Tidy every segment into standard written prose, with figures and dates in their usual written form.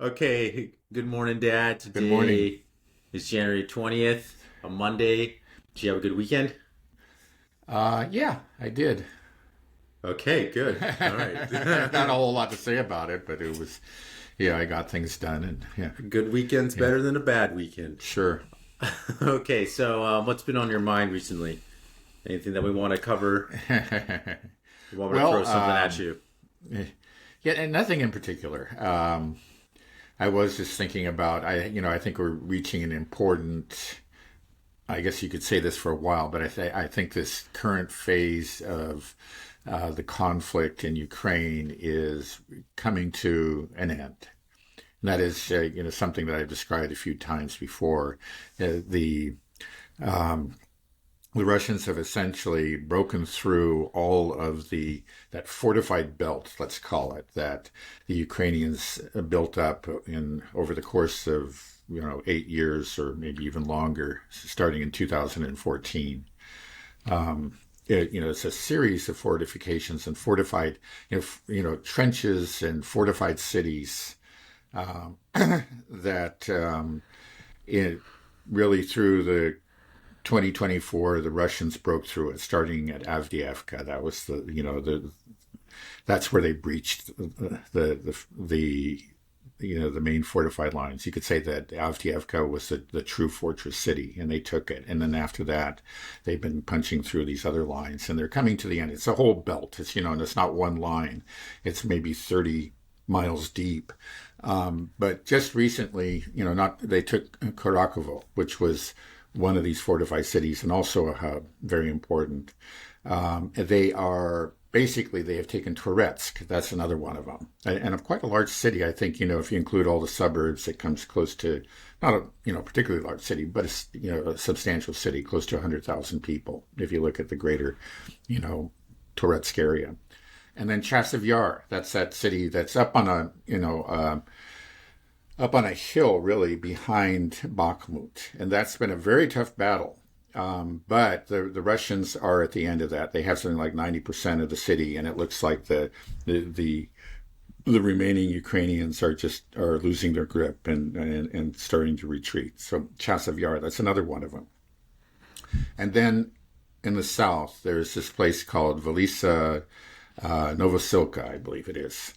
Okay, good morning, Dad. Good morning. Today is January 20th, a Monday. Did you have a good weekend? Yeah, I did. Okay, good. All right. Not a whole lot to say about it, but it was, yeah, I got things done and yeah, Good weekend's yeah, better than a bad weekend. sure. Okay, so what's been on your mind recently? Anything that we want to cover? You want me to throw Well, something at you? yeah, and nothing in particular. I was just thinking about, I think we're reaching an important, I guess you could say this for a while, but I think this current phase of the conflict in Ukraine is coming to an end. And that is, something that I've described a few times before. The the Russians have essentially broken through all of that fortified belt, let's call it, that the Ukrainians built up in over the course of 8 years or maybe even longer, starting in 2014. It's a series of fortifications and fortified, trenches and fortified cities that it really through the 2024, the Russians broke through it, starting at Avdiivka. That was that's where they breached the main fortified lines. You could say that Avdiivka was the true fortress city, and they took it. And then after that, they've been punching through these other lines, and they're coming to the end. It's a whole belt. And it's not one line. It's maybe 30 miles deep. But just recently, they took Karakovo, which was one of these fortified cities and also a hub, very important. They have taken Toretsk. That's another one of them. And of quite a large city, I think, if you include all the suburbs, it comes close to, not a particularly large city, but a substantial city, close to 100,000 people, if you look at the greater, Toretsk area. And then Chasiv Yar, that's that city that's up on a hill, really, behind Bakhmut. And that's been a very tough battle. But the Russians are at the end of that. They have something like 90% of the city, and it looks like the remaining Ukrainians are losing their grip and starting to retreat. So Chasiv Yar, that's another one of them. And then in the south, there's this place called Velisa Novosilka, I believe it is.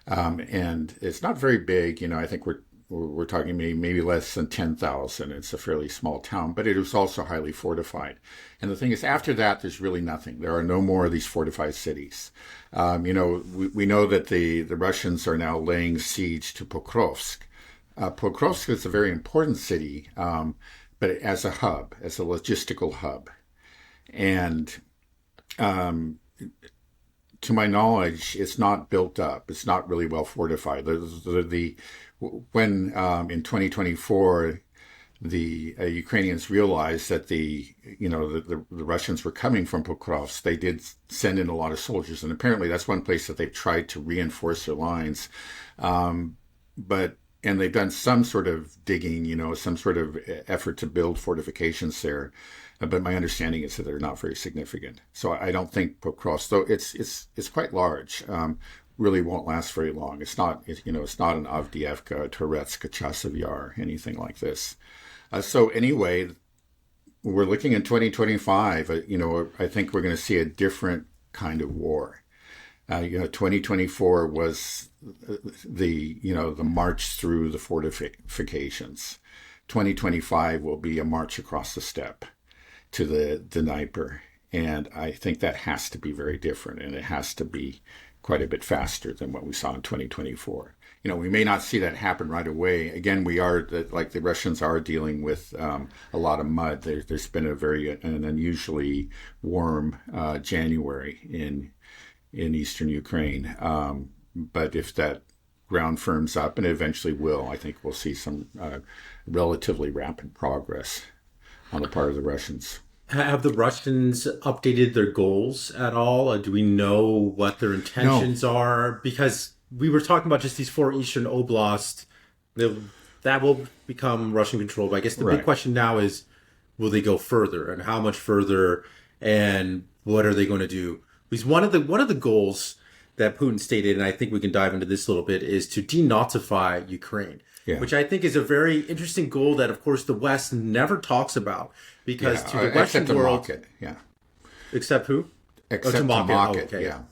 And it's not very big. I think we're talking maybe less than 10,000. It's a fairly small town, but it was also highly fortified. And the thing is, after that, there's really nothing. There are no more of these fortified cities. We know that the Russians are now laying siege to Pokrovsk. Pokrovsk is a very important city, but as a hub, as a logistical hub. And to my knowledge, it's not built up. It's not really well fortified. When in 2024 the Ukrainians realized that the Russians were coming from Pokrovsk, they did send in a lot of soldiers, and apparently that's one place that they've tried to reinforce their lines. And they've done some sort of digging, some sort of effort to build fortifications there. But my understanding is that they're not very significant. So I don't think Pokrovsk, though it's quite large, really won't last very long. It's not an Avdiivka, Toretsk, Chasiv Yar, anything like this. So anyway, we're looking in 2025. I think we're going to see a different kind of war. 2024 was the march through the fortifications. 2025 will be a march across the steppe to the Dnieper. And I think that has to be very different, and it has to be quite a bit faster than what we saw in 2024. We may not see that happen right away. Again, the Russians are dealing with a lot of mud. There's been an unusually warm January in eastern Ukraine. But if that ground firms up, and it eventually will, I think we'll see some relatively rapid progress on the part of the Russians. Have the Russians updated their goals at all? Do we know what their intentions are? Because we were talking about just these four eastern oblasts. That will become Russian controlled. But I guess the big question now is, will they go further, and how much further, and what are they going to do? Because one of the goals that Putin stated, and I think we can dive into this a little bit, is to denazify Ukraine, which I think is a very interesting goal that, of course, the West never talks about, because to the Western world, except who? Except to mock it. Okay. Yeah.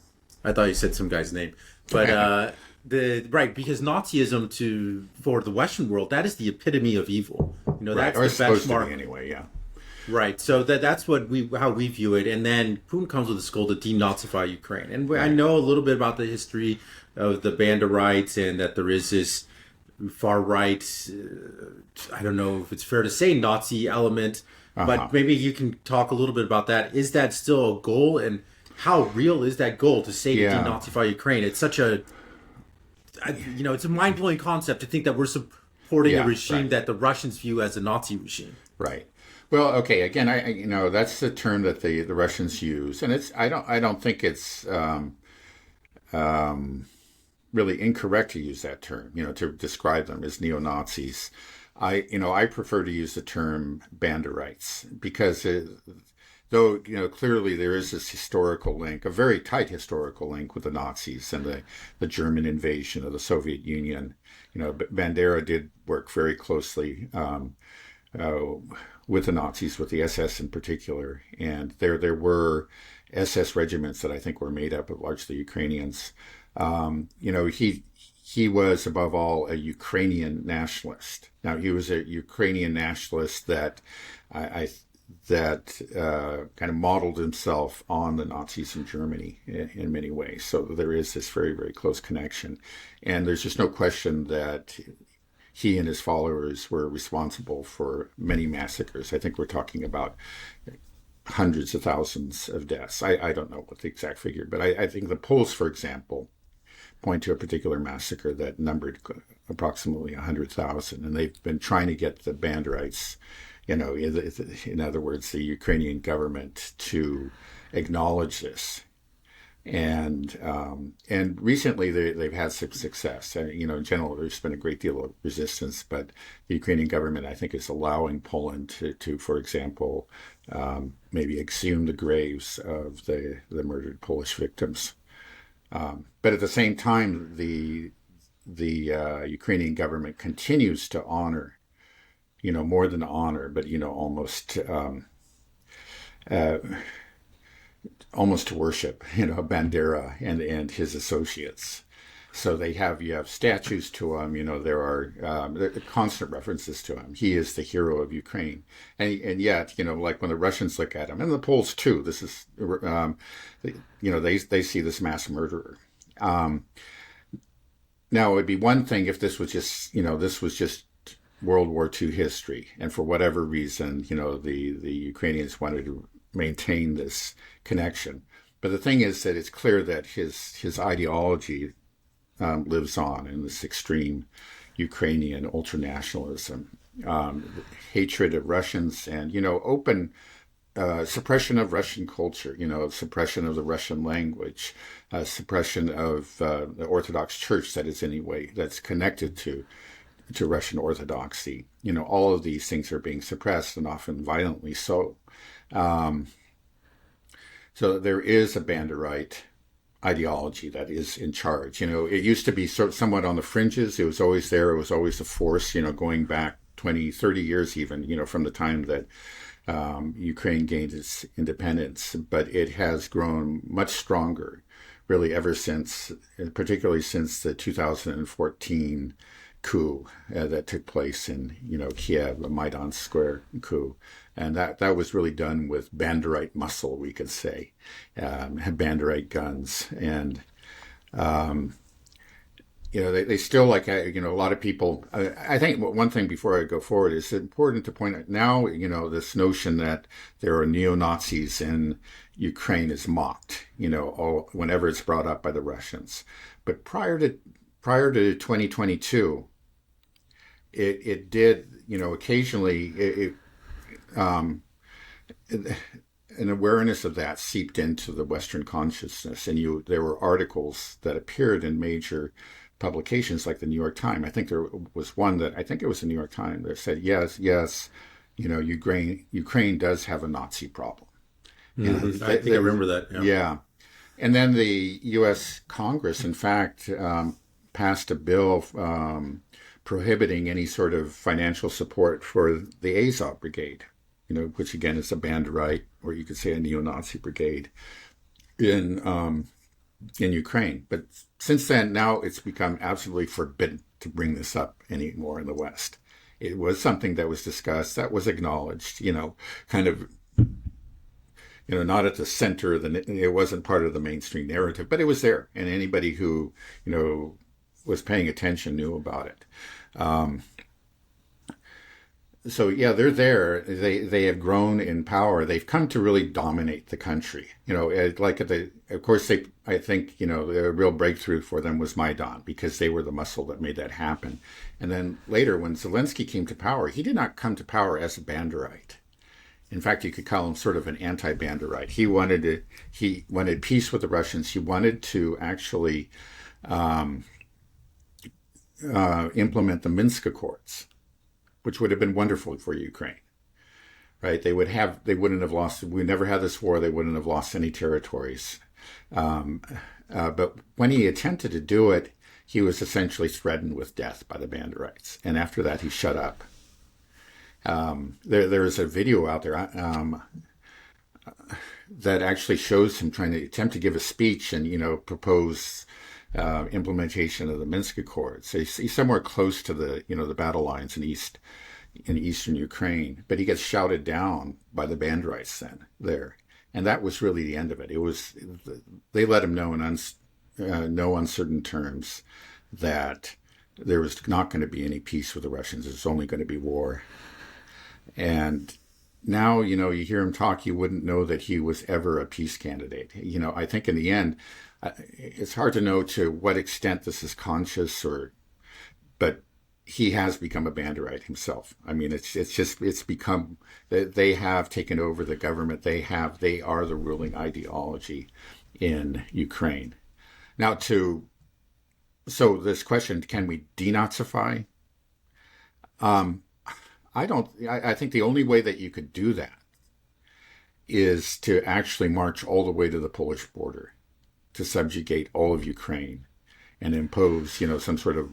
I thought you said some guy's name, but because Nazism for the Western world, that is the epitome of evil. That's the benchmark anyway. Yeah. Right. So that's how we view it. And then Putin comes with this goal to denazify Ukraine. And I know a little bit about the history of the Banderites, and that there is this far right, I don't know if it's fair to say Nazi element, but maybe you can talk a little bit about that. Is that still a goal? And how real is that goal to say to denazify Ukraine? It's such it's a mind-blowing concept to think that we're supporting a regime that the Russians view as a Nazi regime. Right. Well, okay. Again, that's the term that the Russians use, and I don't think it's really incorrect to use that term. To describe them as neo-Nazis. I prefer to use the term Banderites, because though clearly there is this historical link, a very tight historical link with the Nazis and the German invasion of the Soviet Union. Bandera did work very closely with the Nazis, with the SS in particular, and there were SS regiments that I think were made up of largely Ukrainians. He was above all a Ukrainian nationalist. Now, he was a Ukrainian nationalist that kind of modeled himself on the Nazis in Germany in many ways. So there is this very, very close connection, and there's just no question that he and his followers were responsible for many massacres. I think we're talking about hundreds of thousands of deaths. I don't know what the exact figure, but I think the polls, for example, point to a particular massacre that numbered approximately 100,000. And they've been trying to get the Banderites, in other words, the Ukrainian government, to acknowledge this. And recently they've had some success. In general, there's been a great deal of resistance, but the Ukrainian government, I think, is allowing Poland to for example, maybe exhume the graves of the murdered Polish victims. But at the same time, the Ukrainian government continues to honor, more than honor, but almost to worship, Bandera and his associates. So you have statues to him. There are constant references to him. He is the hero of Ukraine, and yet, like when the Russians look at him, and the Poles too. This is, they see this mass murderer. Now, it would be one thing if this was just, World War II history, and for whatever reason, the Ukrainians wanted to maintain this connection. But the thing is that it's clear that his ideology lives on in this extreme Ukrainian ultranationalism, hatred of Russians, and open suppression of Russian culture, suppression of the Russian language, suppression of the Orthodox Church that's connected to Russian Orthodoxy. All of these things are being suppressed, and often violently so. So there is a Banderite ideology that is in charge. It used to be somewhat on the fringes. It was always there. It was always a force, going back 20, 30 years even, from the time that Ukraine gained its independence. But it has grown much stronger, really, ever since, particularly since the 2014 coup that took place in, Kiev, the Maidan Square coup. And that was really done with Banderite muscle, we could say, had Banderite guns. And, they still a lot of people, I think one thing before I go forward is important to point out now, this notion that there are neo-Nazis in Ukraine is mocked, whenever it's brought up by the Russians. But prior to 2022, it did, occasionally an awareness of that seeped into the Western consciousness, and there were articles that appeared in major publications like the New York Times. I think there was one I think it was the New York Times that said, yes, Ukraine does have a Nazi problem. Mm-hmm. I think I remember that. Yeah. And then the U.S. Congress, in fact, passed a bill prohibiting any sort of financial support for the Azov Brigade, which again is a Banderite, or you could say a neo-Nazi brigade in Ukraine. But since then, now it's become absolutely forbidden to bring this up anymore in the West. It was something that was discussed, that was acknowledged, kind of, not at the center of it wasn't part of the mainstream narrative, but it was there. And anybody who, was paying attention knew about it. So yeah, they're there. They have grown in power. They've come to really dominate the country. Of course, I think the real breakthrough for them was Maidan, because they were the muscle that made that happen. And then later, when Zelensky came to power, he did not come to power as a Banderite. In fact, you could call him sort of an anti-Banderite. He wanted peace with the Russians. He wanted to actually implement the Minsk Accords, which would have been wonderful for Ukraine, right? They wouldn't have lost. We never had this war. They wouldn't have lost any territories. But when he attempted to do it, he was essentially threatened with death by the Banderites. And after that, he shut up. There's a video out there that actually shows him trying to attempt to give a speech and, propose implementation of the Minsk Accords. So he's somewhere close to the battle lines in eastern Ukraine, but he gets shouted down by the Banderites there. And that was really the end of it. They let him know in no uncertain terms that there was not going to be any peace with the Russians. There's only going to be war. And now, you hear him talk, you wouldn't know that he was ever a peace candidate. I think in the end, it's hard to know to what extent this is conscious, but he has become a Banderite himself. I mean, it's become that they have taken over the government. They are the ruling ideology in Ukraine. Now, so this question, can we denazify? I think the only way that you could do that is to actually march all the way to the Polish border, to subjugate all of Ukraine and impose, some sort of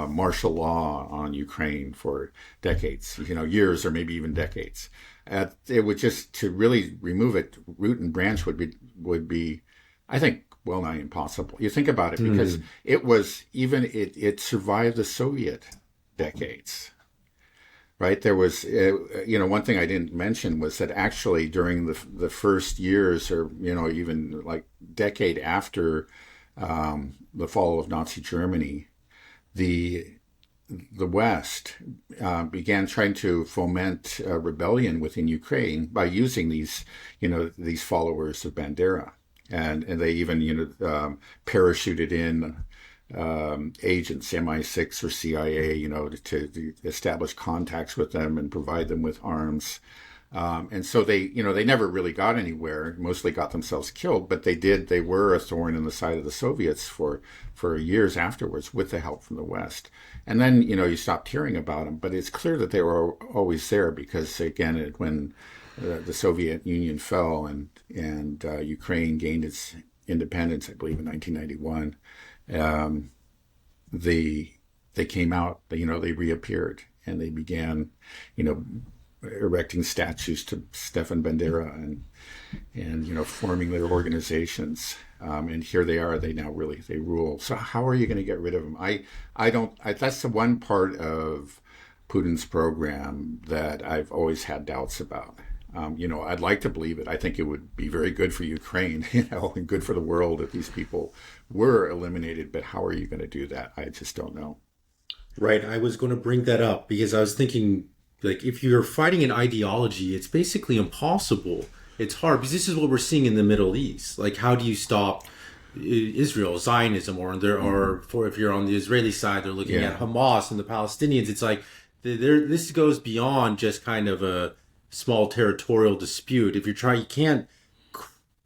martial law on Ukraine for decades, years or maybe even decades. It would just, to really remove it, root and branch would be, I think, well nigh impossible. You think about it, because it survived the Soviet decades. Right. There was, one thing I didn't mention was that actually during the first years, or, even like decade after the fall of Nazi Germany, the West began trying to foment rebellion within Ukraine by using these followers of Bandera. And they even, parachuted in agents, MI6 or CIA, to establish contacts with them and provide them with arms. And so they never really got anywhere, mostly got themselves killed, but they were a thorn in the side of the Soviets for years afterwards with the help from the West. And then, you stopped hearing about them, but it's clear that they were always there because, again, when the Soviet Union fell and Ukraine gained its independence, I believe in 1991, they came out, they reappeared, and they began, erecting statues to Stepan Bandera and forming their organizations. And here they are, they rule. So how are you going to get rid of them? That's the one part of Putin's program that I've always had doubts about. I'd like to believe it. I think it would be very good for Ukraine, and good for the world if these people were eliminated. But how are you going to do that? I just don't know. Right. I was going to bring that up because I was thinking, like, if you're fighting an ideology, it's basically impossible. It's hard because this is what we're seeing in the Middle East. Like, how do you stop Israel, Zionism, or if you're on the Israeli side, they're looking at Hamas and the Palestinians. It's like this goes beyond just kind of a small territorial dispute. If you can't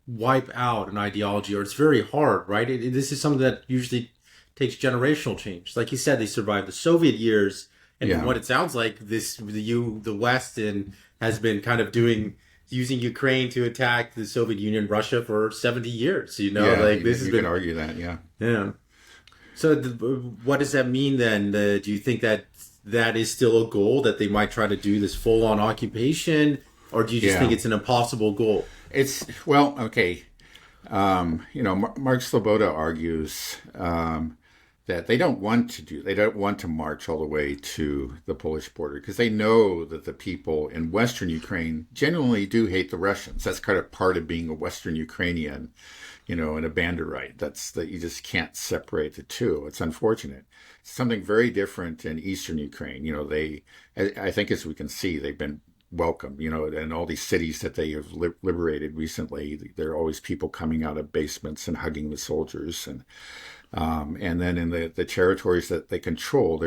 wipe out an ideology, or it's very hard, right? This is something that usually takes generational change. Like you said, they survived the Soviet years, and from what it sounds like, the West has been kind of doing using Ukraine to attack the Soviet Union, Russia for 70 years. Yeah, like this has you been. can argue that. Yeah. Yeah. So what does that mean then? Do you think that that is still a goal, that they might try to do this full-on occupation, or do you just think it's an impossible goal? It's well, okay. Mark Sloboda argues that they don't want to march all the way to the Polish border because they know that the people in Western Ukraine genuinely do hate the Russians. That's kind of part of being a Western Ukrainian, and a Banderite. That's that you just can't separate the two. It's unfortunate. It's something very different in Eastern Ukraine. I think as we can see, they've been welcome, and all these cities that they have liberated recently, there are always people coming out of basements and hugging the soldiers. And then in the territories that they control,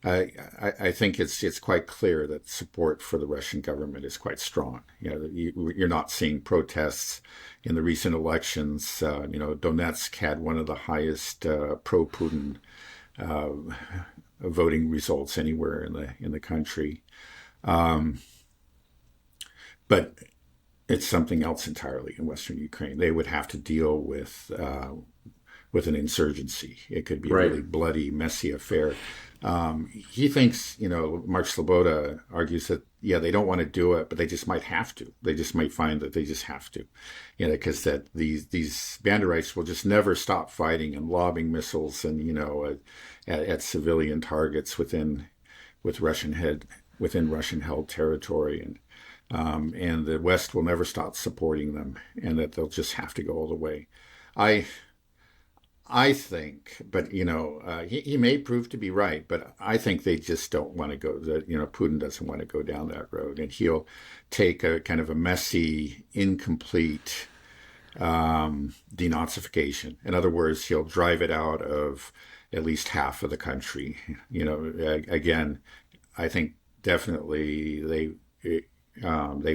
I think it's quite clear that support for the Russian government is quite strong. You're not seeing protests in the recent elections. Donetsk had one of the highest pro-Putin voting results anywhere in the country, but it's something else entirely in Western Ukraine. They would have to deal with an insurgency. It could be a really bloody, messy affair. He thinks, Mark Sloboda argues that, they don't want to do it, but they just might have to. They just might find that they just have to, because that these Banderites will just never stop fighting and lobbing missiles and, at civilian targets within Russian-held territory, and the West will never stop supporting them, and that they'll just have to go all the way. I think, but he may prove to be right, but I think they just don't want to go. Putin doesn't want to go down that road, and he'll take a kind of a messy, incomplete denazification. In other words, he'll drive it out of at least half of the country. Again, I think definitely they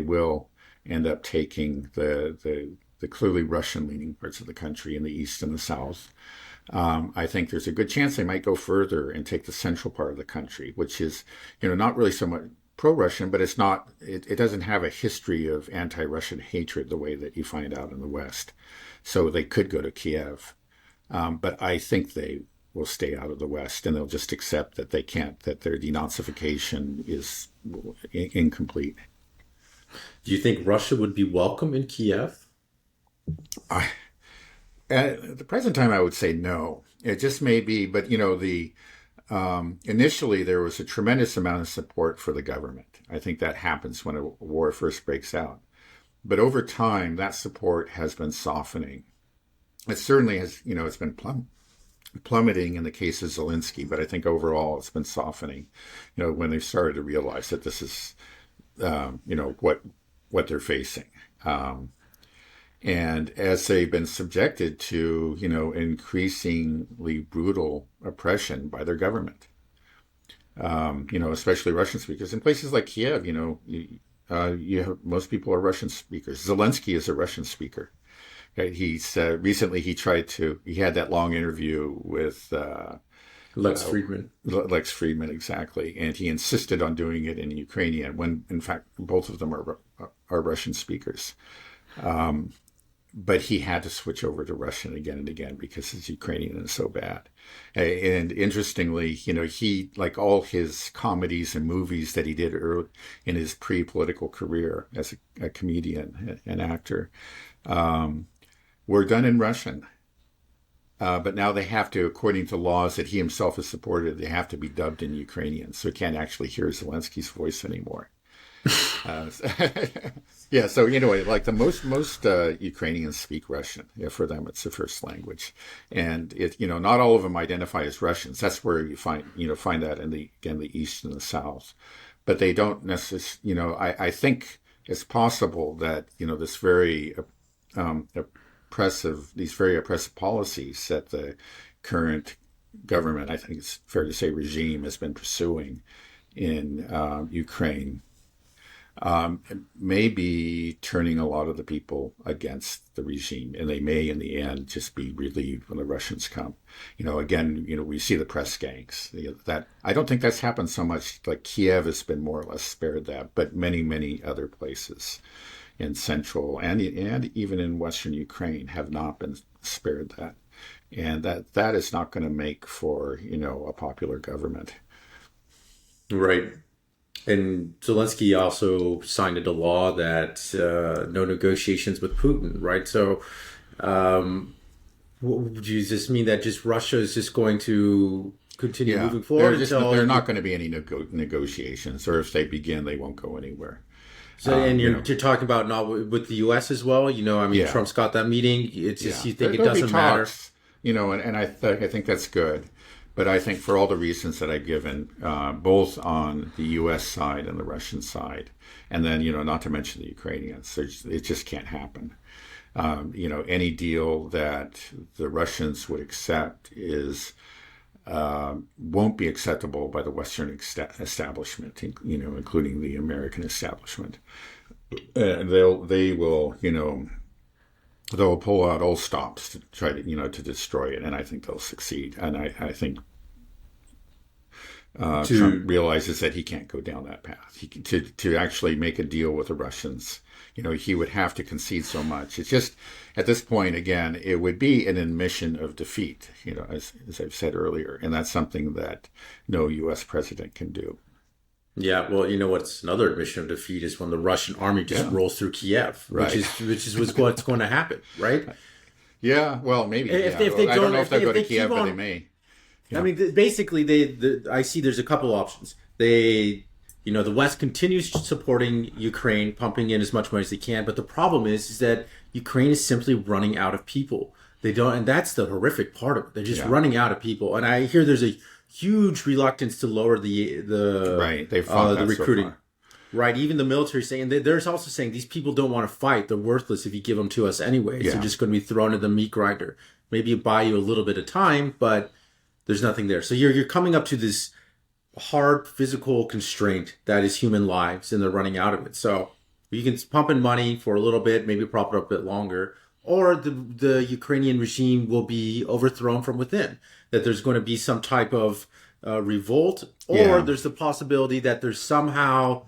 will end up taking the clearly Russian-leaning parts of the country in the east and the south. I think there's a good chance they might go further and take the central part of the country, which is, not really so much pro-Russian, but it's not. It doesn't have a history of anti-Russian hatred the way that you find out in the West. So they could go to Kiev, but I think they will stay out of the West, and they'll just accept that they can't. That their denazification is incomplete. Do you think Russia would be welcome in Kiev? At the present time, I would say no. It just may be, but initially there was a tremendous amount of support for the government. I think that happens when a war first breaks out. But over time, that support has been softening. It certainly has, it's been plummeting in the case of Zelensky, but I think overall it's been softening. When they started to realize that this is, what they're facing. And as they've been subjected to, increasingly brutal oppression by their government, especially Russian speakers in places like Kiev, you have, most people are Russian speakers. Zelensky is a Russian speaker. He's recently he had that long interview with Lex Friedman. Lex Friedman, exactly, and he insisted on doing it in Ukrainian when, in fact, both of them are Russian speakers. But he had to switch over to Russian again and again because his Ukrainian is so bad. And interestingly, he, like all his comedies and movies that he did early in his pre-political career as a comedian and actor, were done in Russian. But now they have to, according to laws that he himself has supported, they have to be dubbed in Ukrainian. So you can't actually hear Zelensky's voice anymore. Yeah, so like the most Ukrainians speak Russian. For them, it's the first language, and not all of them identify as Russians. That's where you find that in the east and the south, but they don't necessarily. I think it's possible that this very these very oppressive policies that the current government, I think it's fair to say regime, has been pursuing in Ukraine may be turning a lot of the people against the regime, and they may, in the end, just be relieved when the Russians come. Again, we see the press gangs. That I don't think that's happened so much. Like Kiev has been more or less spared that, but many, many other places in central and even in western Ukraine have not been spared that, and that is not going to make for a popular government. Right. And Zelensky also signed into law that no negotiations with Putin, right? So would you just mean that just Russia is just going to continue moving forward? There are not going to be any negotiations, or if they begin, they won't go anywhere. So, and you're talking about not with the U.S. as well? Trump's got that meeting. It's just, you think it doesn't matter? And I think that's good. But I think for all the reasons that I've given, both on the U.S. side and the Russian side, and then, not to mention the Ukrainians, it just can't happen. Any deal that the Russians would accept won't be acceptable by the Western establishment, including the American establishment. They'll pull out all stops to try to destroy it, and I think they'll succeed. And I think Trump realizes that he can't go down that path. To actually make a deal with the Russians, he would have to concede so much. It's just, at this point, again, it would be an admission of defeat, as I've said earlier, and that's something that no U.S. president can do. Yeah, well, what's another admission of defeat is when the Russian army just rolls through Kiev, right. which is what's going to happen, right? Yeah, well, maybe. If they I don't know if they'll go to they Kiev, but they may. I mean, basically, I see there's a couple options. The West continues supporting Ukraine, pumping in as much money as they can, but the problem is that Ukraine is simply running out of people. They don't, and that's the horrific part of it. They're just running out of people, and I hear there's a huge reluctance to lower the recruiting. So right, even the military saying there's also saying these people don't want to fight. They're worthless if you give them to us anyway. Yeah. So they're just going to be thrown in the meat grinder. Maybe buy you a little bit of time, but there's nothing there. So you're coming up to this hard physical constraint that is human lives, and they're running out of it. So you can pump in money for a little bit, maybe prop it up a bit longer, or the Ukrainian regime will be overthrown from within. That there's going to be some type of revolt, or there's the possibility that there's somehow,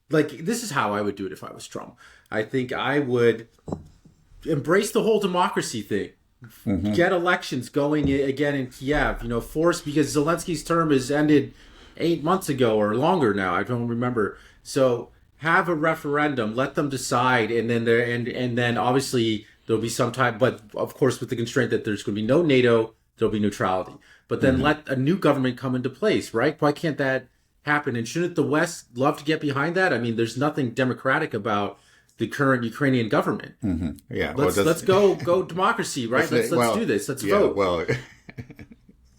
this is how I would do it if I was Trump. I think I would embrace the whole democracy thing. Mm-hmm. Get elections going again in Kiev, force, because Zelensky's term is ended 8 months ago or longer now. I don't remember. So have a referendum, let them decide, and then obviously there'll be some type, but of course with the constraint that there's going to be no NATO, there'll be neutrality. But then let a new government come into place, right? Why can't that happen? And shouldn't the West love to get behind that? I mean, there's nothing democratic about the current Ukrainian government. Mm-hmm. Yeah, let's go democracy, right? Let's do this. Let's vote.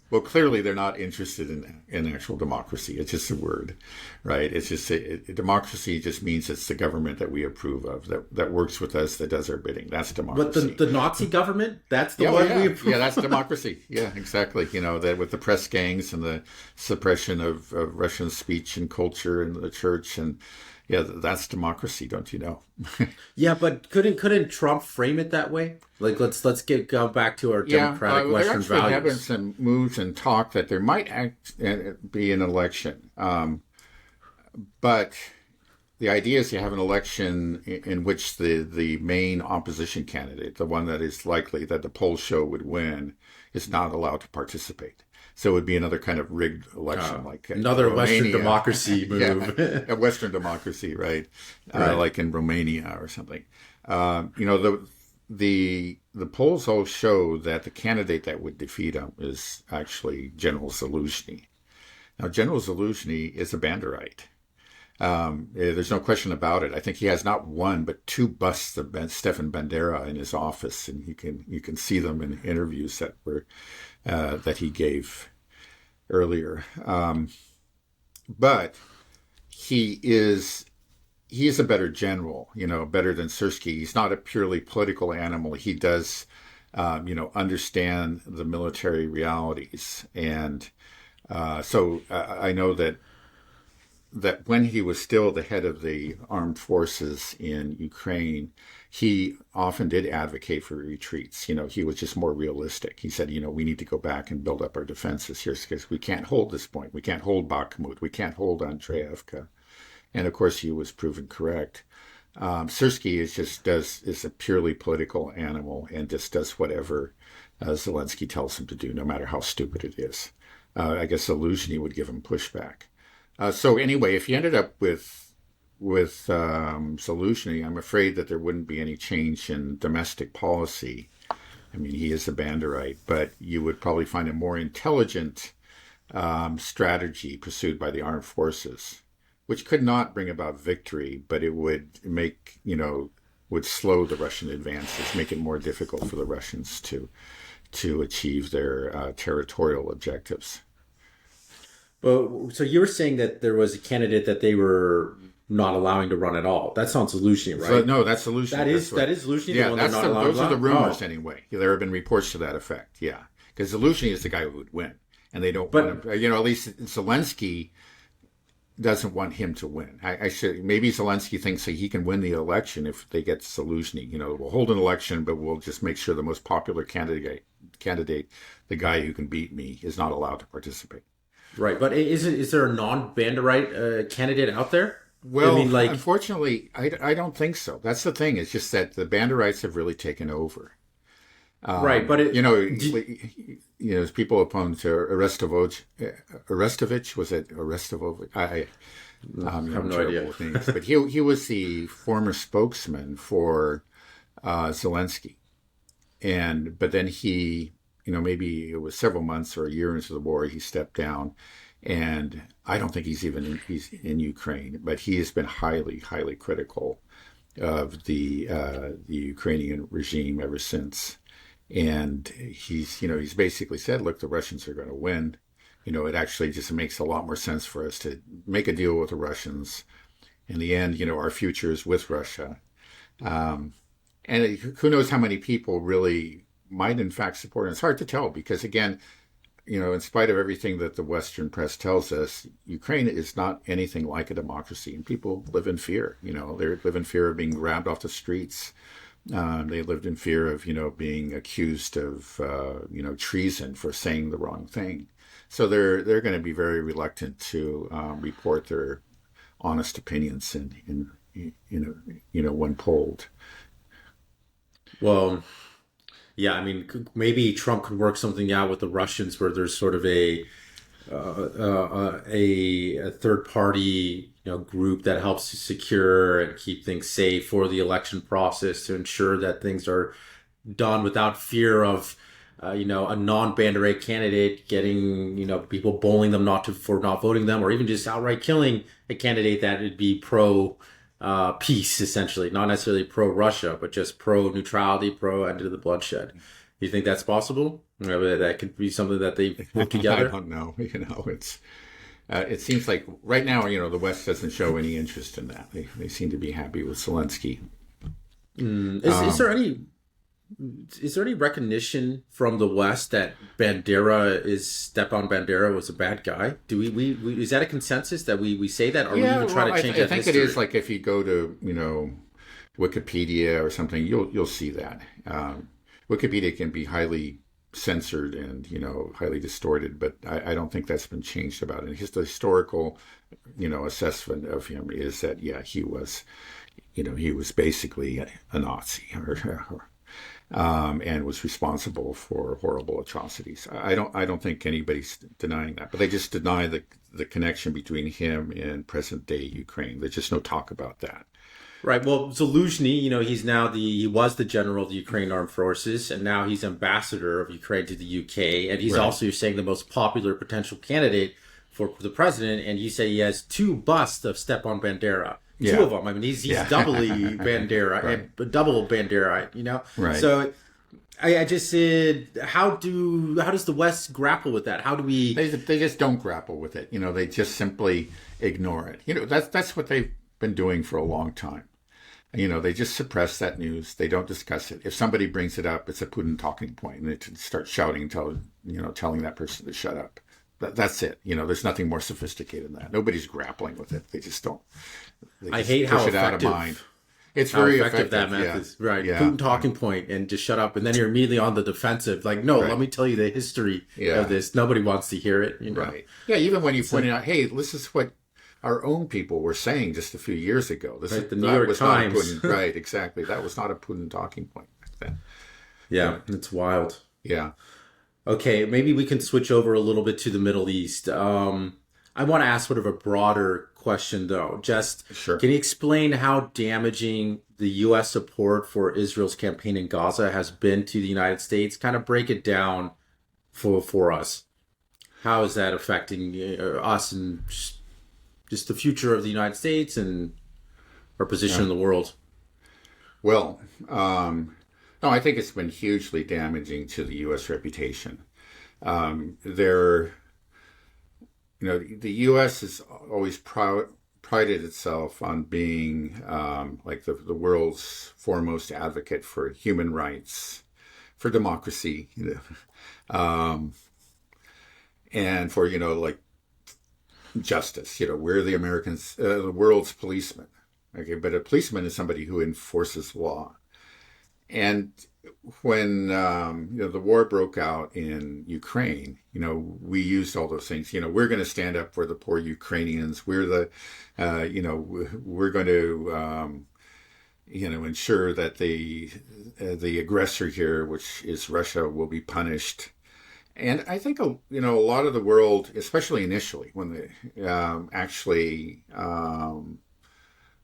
Well, clearly they're not interested in actual democracy. It's just a word, right? It's just democracy just means it's the government that we approve of, that works with us, that does our bidding. That's democracy. But the Nazi government, that's the one we approve. Yeah, that's democracy. Yeah, exactly. That with the press gangs and the suppression of Russian speech and culture and the church, and yeah, that's democracy, don't you know? Yeah, but couldn't Trump frame it that way? Let's go back to our democratic Western values. There have been some moves and talk that there might be an election, but the idea is you have an election in which the main opposition candidate, the one that is likely that the polls show would win, is not allowed to participate. So it would be another kind of rigged election, like another Romania. Western democracy move. Yeah, a Western democracy, right? Like in Romania or something. The polls all show that the candidate that would defeat him is actually General Zaluzhny. Now, General Zaluzhny is a Banderite. There's no question about it. I think he has not one but two busts of Stepan Bandera in his office, and you can see them in interviews that he gave earlier. But he is a better general, better than Syrskyi. He's not a purely political animal. He does, understand the military realities. And so I know that that when he was still the head of the armed forces in Ukraine, he often did advocate for retreats. He was just more realistic. He said, we need to go back and build up our defenses here because we can't hold this point. We can't hold Bakhmut. We can't hold Andreevka. And of course, he was proven correct. Syrskyi is a purely political animal and just does whatever Zelensky tells him to do, no matter how stupid it is. I guess Zaluzhny would give him pushback. So anyway, if you ended up with Zaluzhny, I'm afraid that there wouldn't be any change in domestic policy. I mean, he is a Banderite, but you would probably find a more intelligent strategy pursued by the armed forces, which could not bring about victory, but it would make, would slow the Russian advances, make it more difficult for the Russians to achieve their territorial objectives. Well, so you were saying that there was a candidate that they were not allowing to run at all. That sounds Zaluzhny, right? So, no, that's Zaluzhny. That is Zaluzhny. Yeah, those are the rumors Oh. anyway. There have been reports to that effect. Yeah, because Zaluzhny is the guy who would win, and they don't want him. At least Zelensky doesn't want him to win. Maybe Zelensky thinks that he can win the election if they get Zaluzhny. We'll hold an election, but we'll just make sure the most popular candidate, the guy who can beat me, is not allowed to participate. Right, but is there a non-Banderite candidate out there? Well, unfortunately, I don't think so. That's the thing. It's just that the Banderites have really taken over. Right, but as people opposed to Arestovich, was it Arestovich? I have no idea. Names. But he was the former spokesman for Zelensky, but then he, maybe it was several months or a year into the war, he stepped down, and I don't think he's in Ukraine, but he has been highly, highly critical of the Ukrainian regime ever since. And he's basically said, look, the Russians are going to win. It actually just makes a lot more sense for us to make a deal with the Russians. In the end, our future is with Russia. And who knows how many people really might in fact support it. It's hard to tell because, again, in spite of everything that the Western press tells us, Ukraine is not anything like a democracy. And people live in fear. They live in fear of being grabbed off the streets. They lived in fear of, being accused of, treason for saying the wrong thing. So they're going to be very reluctant to report their honest opinions when polled. Well, yeah, I mean, maybe Trump could work something out with the Russians where there's sort of a third party group that helps to secure and keep things safe for the election process to ensure that things are done without fear of a non-Banderite candidate getting people bullying them for not voting them, or even just outright killing a candidate that would be pro peace, essentially, not necessarily pro Russia, but just pro neutrality, pro end of the bloodshed. You think that's possible? That could be something that they put together? I don't know. It's it seems like right now, the West doesn't show any interest in that. They seem to be happy with Zelensky. Is there any recognition from the West that Stepan Bandera was a bad guy? Do we is that a consensus that we say that, or we even try to change that? I think history? It is. Like if you go to Wikipedia or something, you'll see that. Wikipedia can be highly censored and highly distorted, but I don't think that's been changed about it. His historical assessment of him is that he was basically a Nazi and was responsible for horrible atrocities. I don't think anybody's denying that, but they just deny the connection between him and present day Ukraine. There's just no talk about that. Right. Well, Zaluzhny, he was the general of the Ukraine Armed Forces, and now he's ambassador of Ukraine to the UK, and he's also, you're saying, the most popular potential candidate for the president, and you say he has two busts of Stepan Bandera. Two of them. I mean, he's doubly Bandera, and double Bandera, Right. So I just said, how does the West grapple with that? How do we... They just don't grapple with it. They just simply ignore it. That's what they've been doing for a long time. They just suppress that news. They don't discuss it. If somebody brings it up, it's a Putin talking point, and they start shouting, telling that person to shut up. That's it. There's nothing more sophisticated than that. Nobody's grappling with it. They just don't. They I just hate push how it out of effective mind. It's how very effective that effective. method is. Right. Yeah. Putin talking point and just shut up. And then you're immediately on the defensive. Like, no, Right. let me tell you the history Yeah. of this. Nobody wants to hear it. Right. Yeah. Even when you pointed out, hey, this is what our own people were saying just a few years ago. This Right, is the New York Times. Not a Putin, right. Exactly. That was not a Putin talking point back then. Yeah. It's wild. Yeah. Okay, maybe we can switch over a little bit to the Middle East. I want to ask sort of a broader question, though. Just Sure. Can you explain how damaging the U.S. support for Israel's campaign in Gaza has been to the United States? Kind of break it down for us. How is that affecting us and just the future of the United States and our position in the world? Well, no, I think it's been hugely damaging to the U.S. reputation. The U.S. has always prided itself on being like the world's foremost advocate for human rights, for democracy, and for like justice. We're the Americans, the world's policeman. Okay, but a policeman is somebody who enforces law. And when the war broke out in Ukraine, we used all those things. We're going to stand up for the poor Ukrainians. We're we're going to ensure that the aggressor here, which is Russia, will be punished. And I think a lot of the world, especially initially, when they actually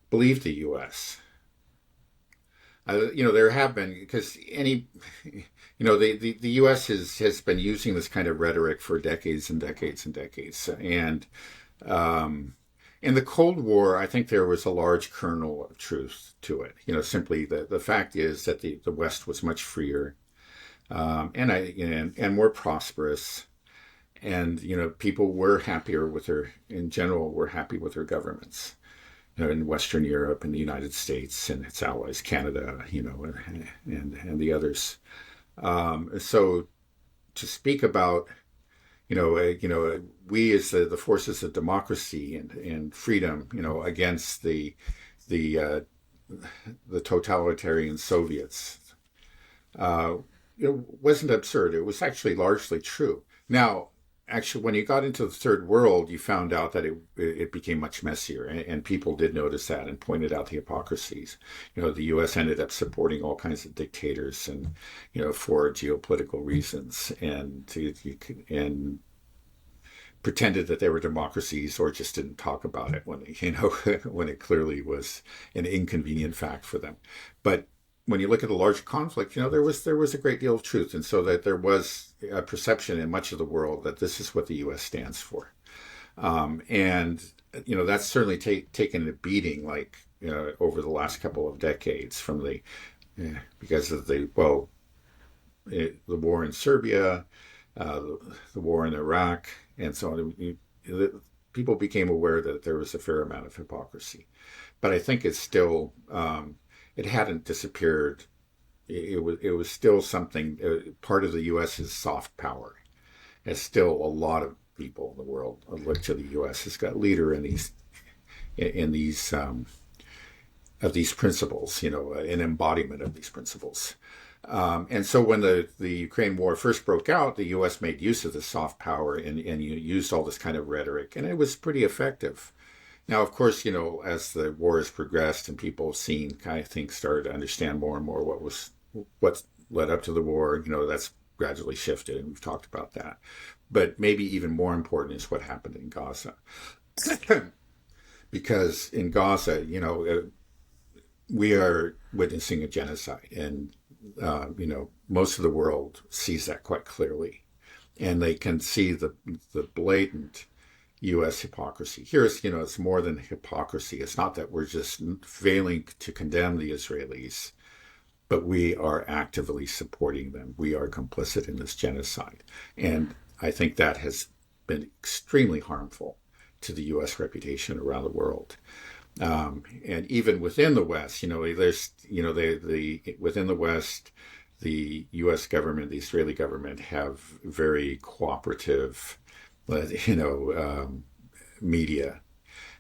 believed the U.S. There have been, because the U.S. has been using this kind of rhetoric for decades and decades and decades. And in the Cold War, I think there was a large kernel of truth to it. Simply the fact is that the West was much freer and more prosperous. And, people were happier with in general, were happy with their governments. In Western Europe and the United States and its allies, Canada, and the others. So to speak about, we as the forces of democracy and freedom, against the totalitarian Soviets, it wasn't absurd. It was actually largely true. Now, actually, when you got into the third world, you found out that it became much messier, and people did notice that and pointed out the hypocrisies. The U.S. ended up supporting all kinds of dictators, and for geopolitical reasons, and pretended that they were democracies, or just didn't talk about it when when it clearly was an inconvenient fact for them. But when you look at the large conflict, there was a great deal of truth, and so that there was a perception in much of the world that this is what the U.S. stands for, and that's certainly taken a beating, over the last couple of decades because of the war in Serbia, the war in Iraq, and so on. People became aware that there was a fair amount of hypocrisy, but I think it's still. It hadn't disappeared. It was still something. Part of the U.S.'s soft power. It's still a lot of people in the world look to the U.S. as got leader in these of these principles. An embodiment of these principles. And so when the Ukraine war first broke out, the U.S. made use of the soft power and used all this kind of rhetoric, and it was pretty effective. Now, of course, as the war has progressed and people have seen, I think, started to understand more and more what led up to the war, that's gradually shifted, and we've talked about that. But maybe even more important is what happened in Gaza. Because in Gaza, we are witnessing a genocide, and, most of the world sees that quite clearly. And they can see the blatant U.S. hypocrisy. Here, it's more than hypocrisy. It's not that we're just failing to condemn the Israelis, but we are actively supporting them. We are complicit in this genocide. And I think that has been extremely harmful to the U.S. reputation around the world. And even within the West, within the West, the U.S. government, the Israeli government have very cooperative media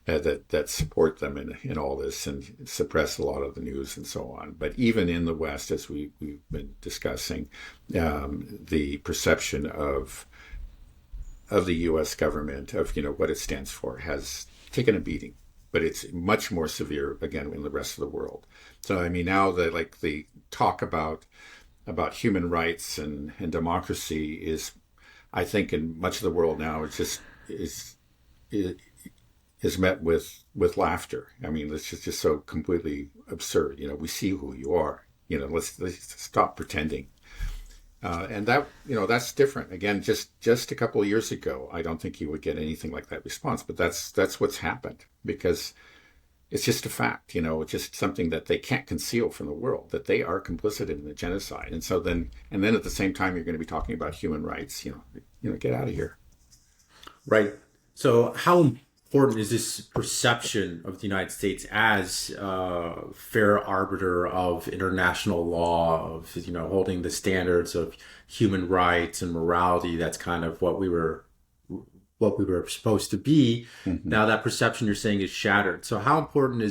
that support them in all this and suppress a lot of the news and so on. But even in the West, as we've been discussing, the perception of the U.S. government, of what it stands for, has taken a beating. But it's much more severe again in the rest of the world. So I mean, now that the talk about human rights and democracy is, I think, in much of the world now, it's just is met with laughter. I mean, it's just so completely absurd. We see who you are. Let's stop pretending. And that, that's different. Again, just a couple of years ago, I don't think you would get anything like that response. But that's what's happened, because it's just a fact. It's just something that they can't conceal from the world, that they are complicit in the genocide. And so then at the same time, you're going to be talking about human rights. Get out of here. Right. So how important is this perception of the United States as a fair arbiter of international law, of holding the standards of human rights and morality? That's kind of what we were supposed to be. Mm-hmm. Now that perception, you're saying, is shattered. So how important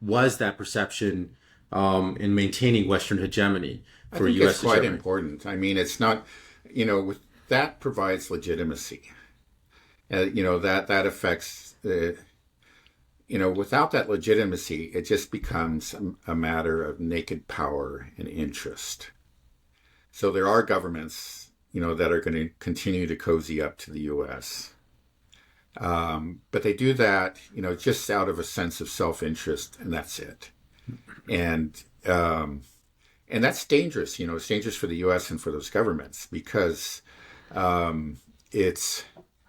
was that perception in maintaining Western hegemony for U.S. It's quite important. I mean, it's not, that provides legitimacy. That affects. Without that legitimacy, it just becomes a matter of naked power and interest. So there are governments, that are going to continue to cozy up to the U.S. But they do that, just out of a sense of self-interest, and that's it. And that's dangerous. It's dangerous for the U.S. and for those governments, because it's.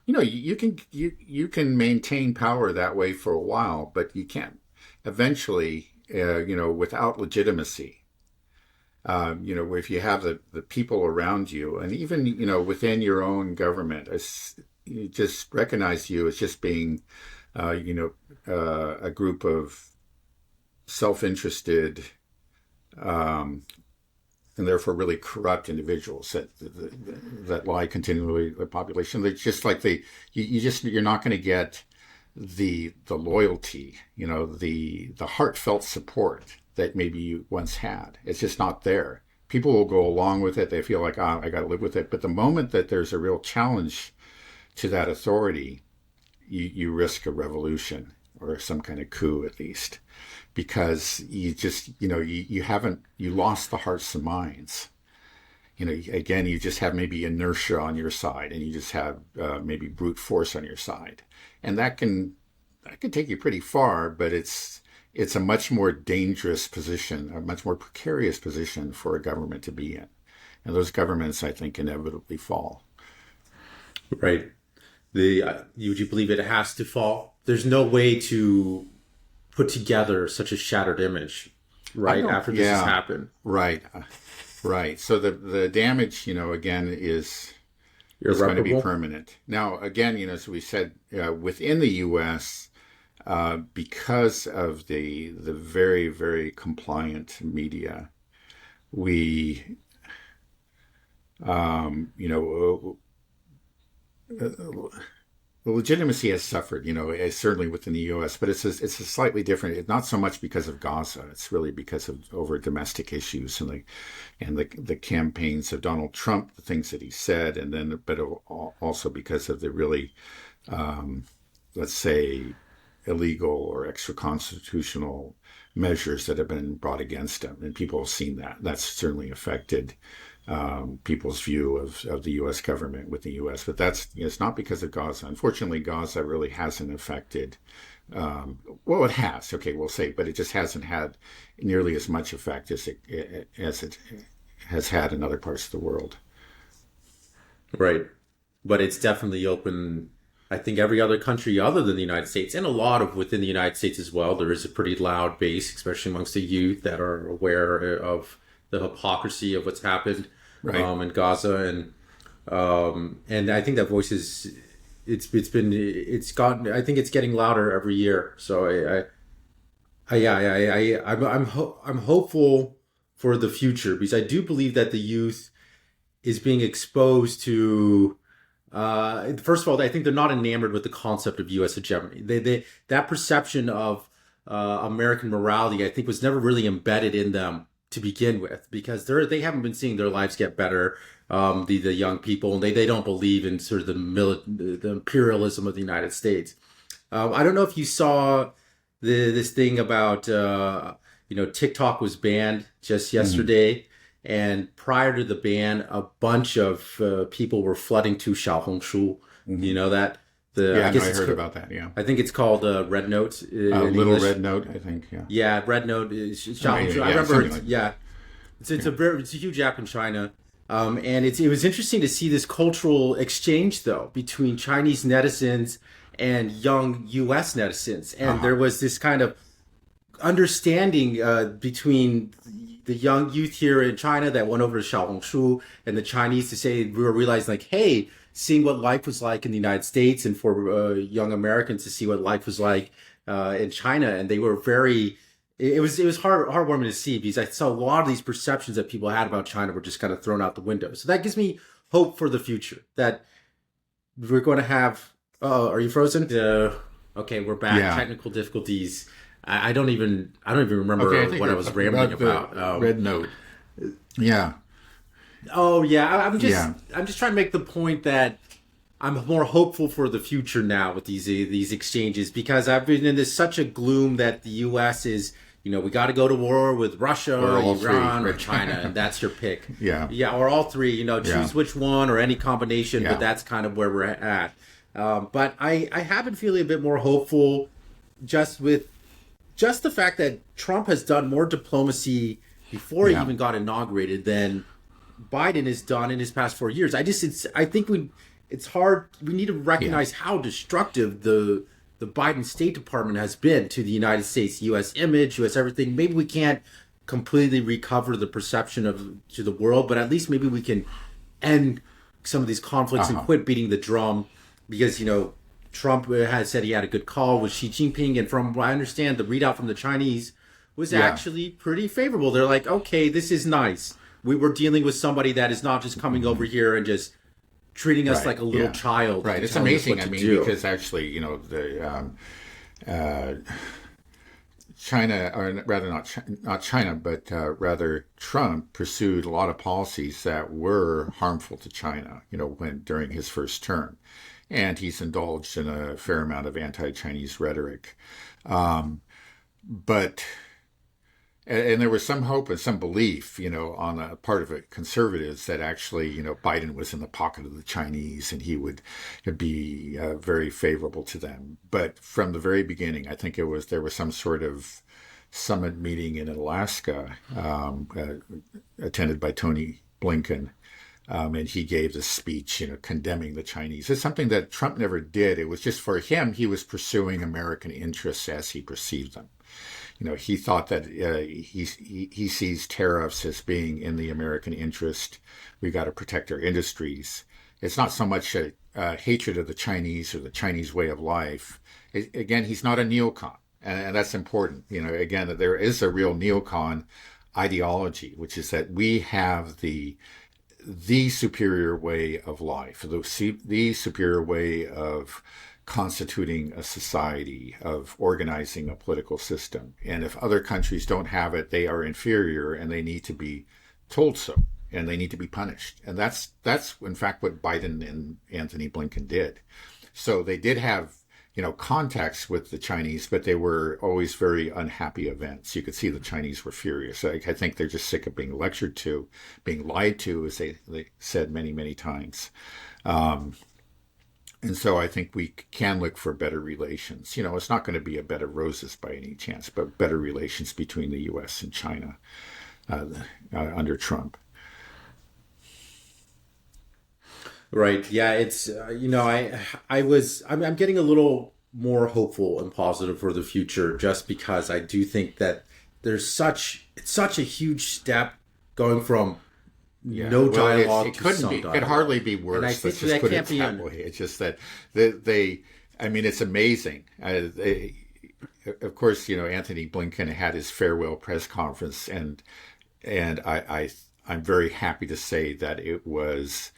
You can maintain power that way for a while, but you can't eventually, without legitimacy. If you have the people around you, and even, within your own government, you just recognize you as just being, a group of self-interested, and therefore really corrupt individuals that lie continually in the population. They're just like you're not going to get the loyalty, the heartfelt support that maybe you once had. It's just not there. People will go along with it. They feel like, I got to live with it. But the moment that there's a real challenge to that authority, you risk a revolution, or some kind of coup at least. Because you just, you lost the hearts and minds. Again, you just have maybe inertia on your side, and you just have maybe brute force on your side. And that can take you pretty far, but it's a much more dangerous position, a much more precarious position for a government to be in. And those governments, I think, inevitably fall. Right. Would you believe it has to fall? There's no way to put together such a shattered image, right? After this has happened. Right. Right. So the damage, again, is going to be permanent. Now, again, as we said, within the U.S., because of the very, very compliant media, we, the legitimacy has suffered, certainly within the U.S., but it's a slightly different. It's not so much because of Gaza. It's really because of over domestic issues and the campaigns of Donald Trump, the things that he said, but also because of the really, let's say, illegal or extra-constitutional measures that have been brought against him, and people have seen that. That's certainly affected people's view of the U.S. government with the U.S. But it's not because of Gaza. Unfortunately, Gaza really hasn't affected, it has, okay, we'll say, but it just hasn't had nearly as much effect as it has had in other parts of the world. Right. But it's definitely open, I think, every other country other than the United States, and a lot of within the United States as well. There is a pretty loud base, especially amongst the youth, that are aware of the hypocrisy of what's happened in Gaza, and I think that voice is I think it's getting louder every year. So I'm hopeful for the future, because I do believe that the youth is being exposed to First of all, I think they're not enamored with the concept of U.S. hegemony. That perception of American morality, I think, was never really embedded in them to begin with, because they haven't been seeing their lives get better. The young people, and they don't believe in sort of the imperialism of the United States. I don't know if you saw this thing about TikTok was banned just yesterday, and prior to the ban, a bunch of people were flooding to Xiaohongshu. You know that I heard about that. Yeah, I think it's called Red Note. Little English. Red Note, I think. Yeah. Yeah, Red Note is Xiaohongshu. I remember. It's a huge app in China. And it was interesting to see this cultural exchange, though, between Chinese netizens and young U.S. netizens. And there was this kind of understanding between the young youth here in China that went over to Xiaohongshu and the Chinese to say, we were realizing, like, hey, seeing what life was like in the United States, and for young Americans to see what life was like in China. And they were very... It was heartwarming to see, because I saw a lot of these perceptions that people had about China were just kind of thrown out the window. So that gives me hope for the future, that we're going to have... Oh, are you frozen? Okay, we're back. Yeah. Technical difficulties. I don't even remember what I was rambling about. Red Note. Yeah. Oh yeah, I'm just trying to make the point that I'm more hopeful for the future now with these exchanges, because I've been in such a gloom that the U.S. is, we got to go to war with Russia or Iran or China, and that's your pick. Yeah, or all three. Choose which one or any combination, but that's kind of where we're at. But I have been feeling a bit more hopeful, just the fact that Trump has done more diplomacy before he even got inaugurated than Biden has done in his past 4 years. I think it's hard. We need to recognize how destructive the Biden State Department has been to the United States, U.S. image, U.S. everything. Maybe we can't completely recover the perception to the world, but at least maybe we can end some of these conflicts and quit beating the drum, because, Trump had said he had a good call with Xi Jinping, and from what I understand, the readout from the Chinese was actually pretty favorable. They're like, okay, this is nice. We were dealing with somebody that is not just coming over here and just treating us like a little child. Right. It's amazing. Because actually, the China, or rather not China, but rather Trump pursued a lot of policies that were harmful to China, during his first term. And he's indulged in a fair amount of anti-Chinese rhetoric. But there was some hope and some belief, on the part of conservatives that actually, Biden was in the pocket of the Chinese and he would be very favorable to them. But from the very beginning, I think there was some sort of summit meeting in Alaska, attended by Tony Blinken. And he gave this speech, condemning the Chinese. It's something that Trump never did. It was just, for him, he was pursuing American interests as he perceived them. He thought that he sees tariffs as being in the American interest. We got to protect our industries. It's not so much a hatred of the Chinese or the Chinese way of life. Again, he's not a neocon, and that's important. Again, that there is a real neocon ideology, which is that we have the superior way of life, the superior way of constituting a society, of organizing a political system. And if other countries don't have it, they are inferior and they need to be told so, and they need to be punished. And that's in fact what Biden and Anthony Blinken did. So they did have, contacts with the Chinese, but they were always very unhappy events. You could see the Chinese were furious. I think they're just sick of being lectured to, being lied to, as they said many, many times. And so I think we can look for better relations. It's not going to be a bed of roses by any chance, but better relations between the U.S. and China under Trump. Right. Yeah. It's I'm getting a little more hopeful and positive for the future, just because I do think that it's such a huge step going from no dialogue to some dialogue. It could hardly be worse. And I think that can't be that way. It's just that it's amazing. Of course, Anthony Blinken had his farewell press conference, and I'm very happy to say that it was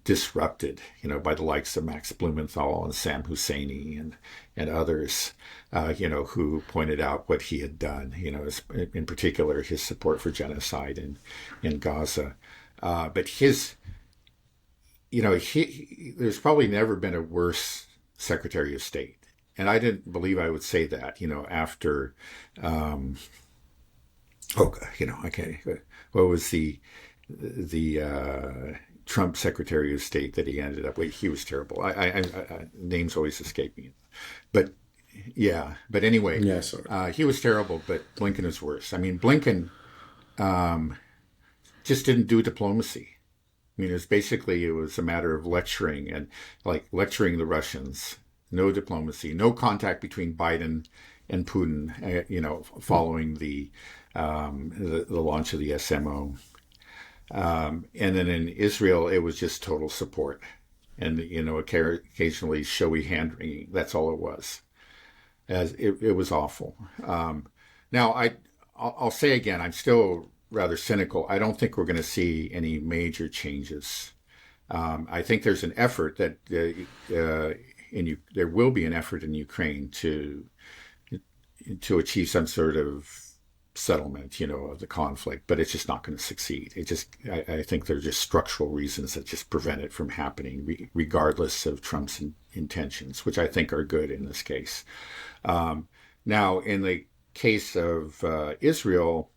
disrupted, by the likes of Max Blumenthal and Sam Husseini and others, who pointed out what he had done, in particular his support for genocide in Gaza. But there's probably never been a worse Secretary of State. And I didn't believe I would say that, after, what was the Trump Secretary of State that he ended up with? He was terrible. Names always escape me. But yeah, but anyway, he was terrible, but Blinken is worse. I mean, Blinken just didn't do diplomacy. I mean, it was a matter of lecturing the Russians. No diplomacy, no contact between Biden and Putin, following the launch of the SMO. And then in Israel, it was just total support and, occasionally showy hand-wringing. That's all it was. It was awful. Now, I'll say again, I'm still rather cynical. I don't think we're going to see any major changes. I think there's an effort that there will be an effort in Ukraine to achieve some sort of settlement, of the conflict, but it's just not going to succeed. I think there are just structural reasons that just prevent it from happening, regardless of Trump's intentions, which I think are good in this case. Now, in the case of Israel,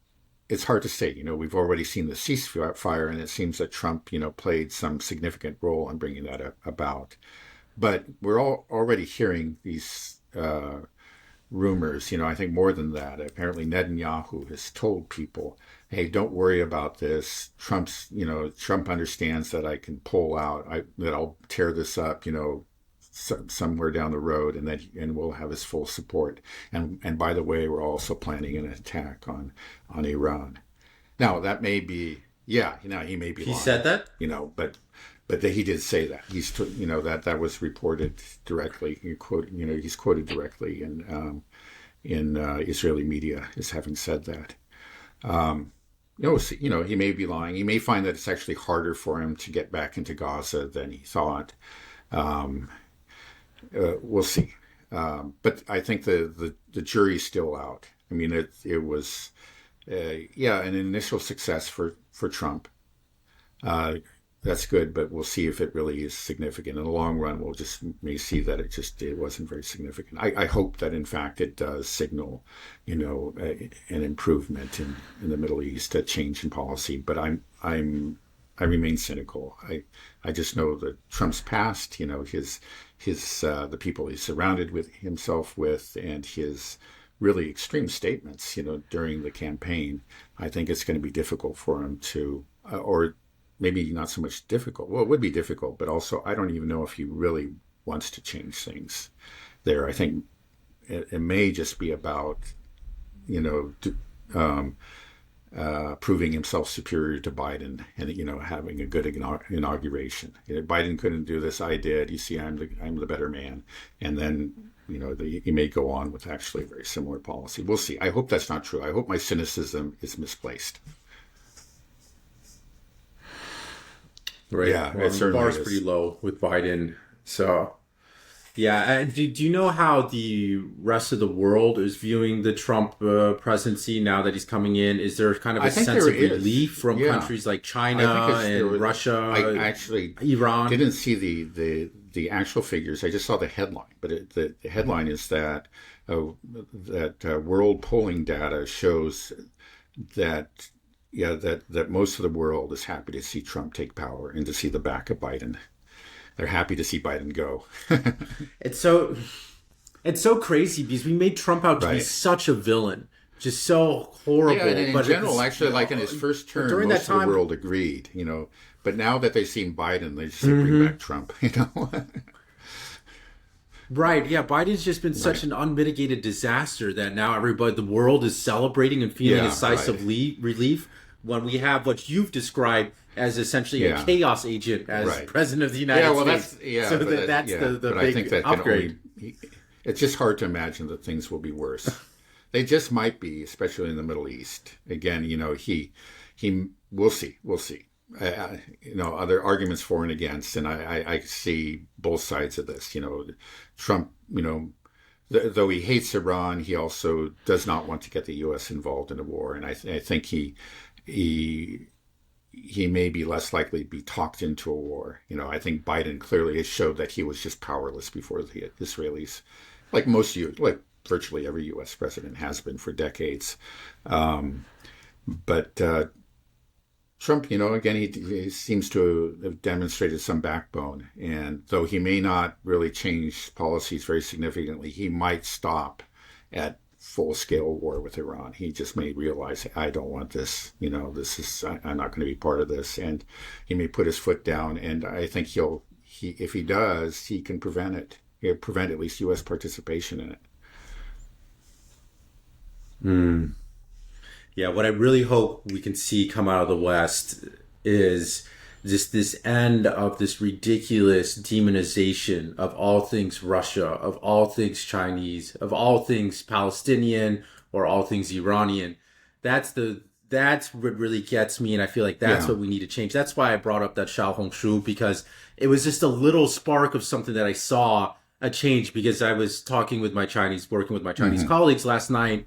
it's hard to say. We've already seen the ceasefire, and it seems that Trump, played some significant role in bringing that about. But we're already hearing these rumors, I think more than that. Apparently Netanyahu has told people, hey, don't worry about this. Trump understands that I can pull out, that I'll tear this up, somewhere down the road, and we'll have his full support. And by the way, we're also planning an attack on Iran. Now, that may be, he may be lying. He said that? But he did say that. That was reported directly. He's quoted directly in Israeli media as having said that. He may be lying. He may find that it's actually harder for him to get back into Gaza than he thought. We'll see. But I think the jury's still out. I mean, it was an initial success for Trump. That's good, but we'll see if it really is significant. In the long run, we'll may see that it wasn't very significant. I hope that, in fact, it does signal, an improvement in the Middle East, a change in policy. But I remain cynical. I just know that Trump's past, his the people he's surrounded himself with, and his really extreme statements, during the campaign. I think it's going to be difficult for him to, or maybe not so much difficult. Well, it would be difficult, but also I don't even know if he really wants to change things there. I think it may just be about, proving himself superior to Biden and, having a good inauguration. Biden couldn't do this. I did. You see, I'm the better man. And then, he may go on with actually a very similar policy. We'll see. I hope that's not true. I hope my cynicism is misplaced. Right. Yeah, well, the bar's pretty low with Biden. So, yeah. And do you know how the rest of the world is viewing the Trump presidency now that he's coming in? Is there kind of a sense of relief from countries like China and Russia? I actually Iran. Didn't see the actual figures. I just saw the headline. But the headline is that world polling data shows that most of the world is happy to see Trump take power and to see the back of Biden. They're happy to see Biden go. It's so crazy because we made Trump out to be such a villain, just so horrible. Yeah, and in general, actually, like in his first term, during most that time, of the world agreed, But now that they've seen Biden, they just say, bring back Trump, Right, yeah, Biden's just been such an unmitigated disaster that now the world is celebrating and feeling a sigh of relief when we have what you've described as essentially a chaos agent as president of the United States. So that's the big upgrade. It's just hard to imagine that things will be worse. They just might be, especially in the Middle East. Again, we'll see. other arguments for and against, and I see both sides of this. Trump, though he hates Iran, he also does not want to get the U.S. involved in a war, and I think he may be less likely to be talked into a war. I think Biden clearly has showed that he was just powerless before the Israelis, like like virtually every U.S. president has been for decades. But Trump, again, he seems to have demonstrated some backbone. And though he may not really change policies very significantly, he might stop at full-scale war with Iran. He just may realize, I don't want this. I'm not going to be part of this. And he may put his foot down. And I think if he does, he can prevent it. He'll prevent at least U.S. participation in it. Yeah, what I really hope we can see come out of the West is just this end of this ridiculous demonization of all things Russia, of all things Chinese, of all things Palestinian, or all things Iranian. That's what really gets me, and I feel like that's what we need to change. That's why I brought up that Xiaohongshu, because it was just a little spark of something that I saw a change, because I was working with my Chinese colleagues last night,